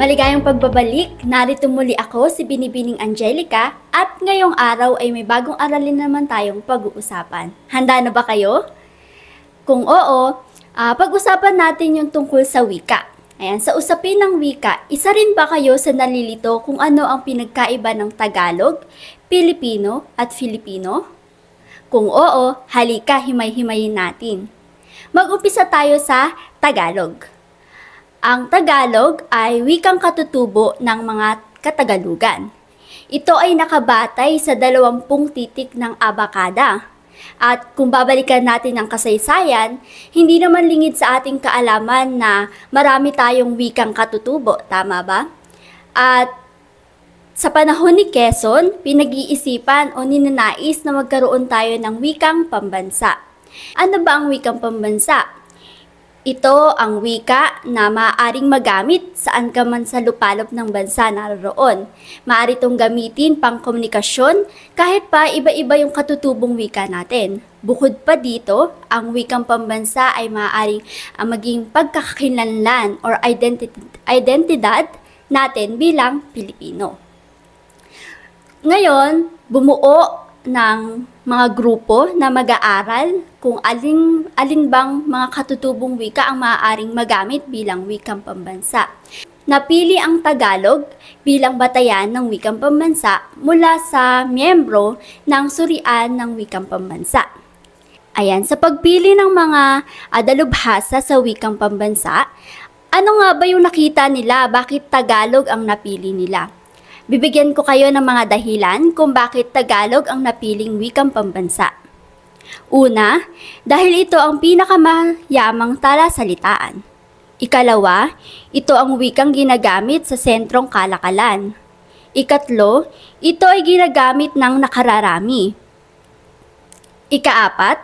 Maligayang pagbabalik, narito muli ako si Binibining Angelica at ngayong araw ay may bagong aralin naman tayong pag-uusapan. Handa na ba kayo? Kung oo, pag-usapan natin yung tungkol sa wika. Ayan, sa usapin ng wika, isa rin ba kayo sa nalilito kung ano ang pinagkaiba ng Tagalog, Pilipino at Filipino? Kung oo, halika himay-himayin natin. Mag-umpisa tayo sa Tagalog. Ang Tagalog ay wikang katutubo ng mga Katagalugan. Ito ay nakabatay sa 20 titik ng abakada. At kung babalikan natin ang kasaysayan, hindi naman lingid sa ating kaalaman na marami tayong wikang katutubo, tama ba? At sa panahon ni Quezon, pinag-iisipan o ninanais na magkaroon tayo ng wikang pambansa. Ano ba ang wikang pambansa? Ito ang wika na maaaring magamit saan ka man sa lupalop ng bansa naroon. Maaari itong gamitin pang komunikasyon kahit pa iba-iba yung katutubong wika natin. Bukod pa dito, ang wikang pambansa ay maaaring maging pagkakakilanlan or identidad natin bilang Pilipino. Ngayon, bumuo ng mga grupo na mag-aaral kung alin bang mga katutubong wika ang maaaring magamit bilang wikang pambansa. Napili ang Tagalog bilang batayan ng wikang pambansa mula sa miyembro ng Surian ng Wikang Pambansa. Ayan, sa pagpili ng mga dalubhasa sa wikang pambansa, ano nga ba yung nakita nila? Bakit Tagalog ang napili nila? Bibigyan ko kayo ng mga dahilan kung bakit Tagalog ang napiling wikang pambansa. Una, dahil ito ang pinakamayamang talasalitaan. Ikalawa, ito ang wikang ginagamit sa sentrong kalakalan. Ikatlo, ito ay ginagamit ng nakararami. Ikaapat,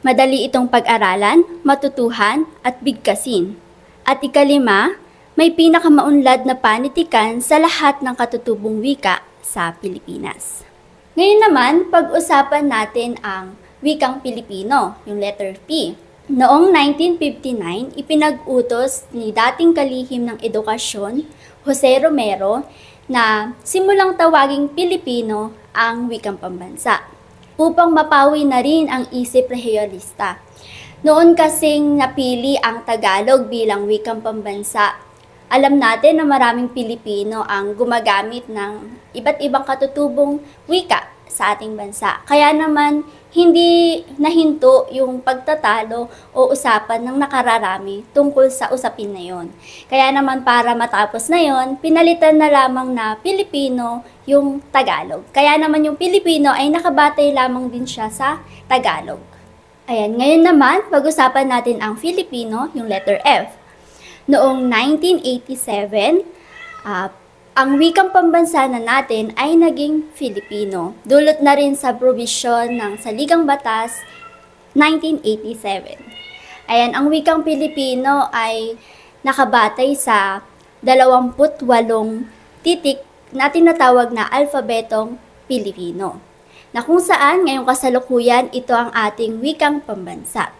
madali itong pag-aralan, matutuhan at bigkasin. At ikalima, may pinakamaunlad na panitikan sa lahat ng katutubong wika sa Pilipinas. Ngayon naman, pag-usapan natin ang wikang Pilipino, yung letter P. Noong 1959, ipinag-utos ni dating kalihim ng edukasyon, Jose Romero, na simulang tawaging Pilipino ang wikang pambansa upang mapawi na rin ang isip rehiyolista. Noon kasing napili ang Tagalog bilang wikang pambansa, alam natin na maraming Pilipino ang gumagamit ng iba't ibang katutubong wika sa ating bansa. Kaya naman, hindi nahinto yung pagtatalo o usapan ng nakararami tungkol sa usapin na yon. Kaya naman para matapos na yon, pinalitan na lamang na Pilipino yung Tagalog. Kaya naman yung Pilipino ay nakabatay lamang din siya sa Tagalog. Ayan, ngayon naman, pag-usapan natin ang Filipino, yung letter F. Noong 1987, ang wikang pambansa na natin ay naging Filipino. Dulot na rin sa probisyon ng Saligang Batas 1987. Ayan, ang wikang Pilipino ay nakabatay sa 28 titik na tinatawag na alfabetong Pilipino, na kung saan ngayong kasalukuyan ito ang ating wikang pambansa.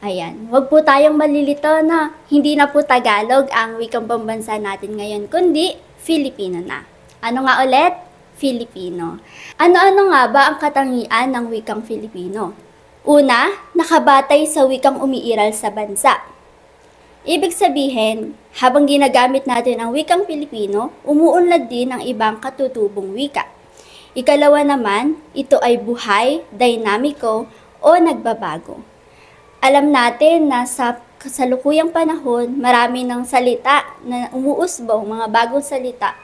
Ayan, wag po tayong malilito na hindi na po Tagalog ang wikang pambansa natin ngayon, kundi Filipino na. Ano nga ulit? Filipino. Ano-ano nga ba ang katangian ng wikang Filipino? Una, nakabatay sa wikang umiiral sa bansa. Ibig sabihin, habang ginagamit natin ang wikang Filipino, umuunlad din ang ibang katutubong wika. Ikalawa naman, ito ay buhay, dinamiko o nagbabago. Alam natin na sa kasalukuyang panahon, marami ng salita na umuusbong, mga bagong salita.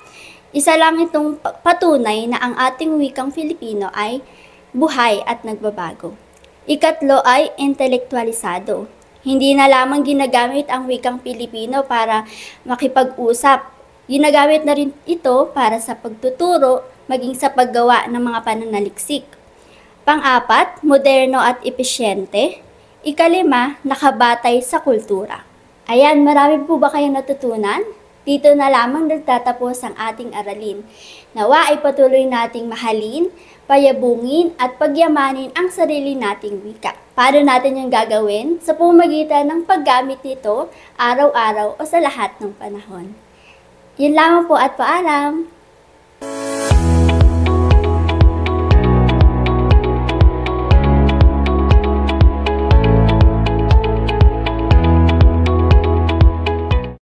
Isa lang itong patunay na ang ating wikang Filipino ay buhay at nagbabago. Ikatlo ay intelektualisado. Hindi na lamang ginagamit ang wikang Pilipino para makipag-usap. Ginagamit na rin ito para sa pagtuturo, maging sa paggawa ng mga pananaliksik. Pang-apat, moderno at epesyente. Ikalima, nakabatay sa kultura. Ayan, marami po ba kayong natutunan? Dito na lamang nagtatapos ang ating aralin. Nawa ay patuloy nating mahalin, payabungin at pagyamanin ang sarili nating wika. Paano natin yung gagawin? Sa pamamagitan ng paggamit nito araw-araw o sa lahat ng panahon. Yun lamang po at paalam.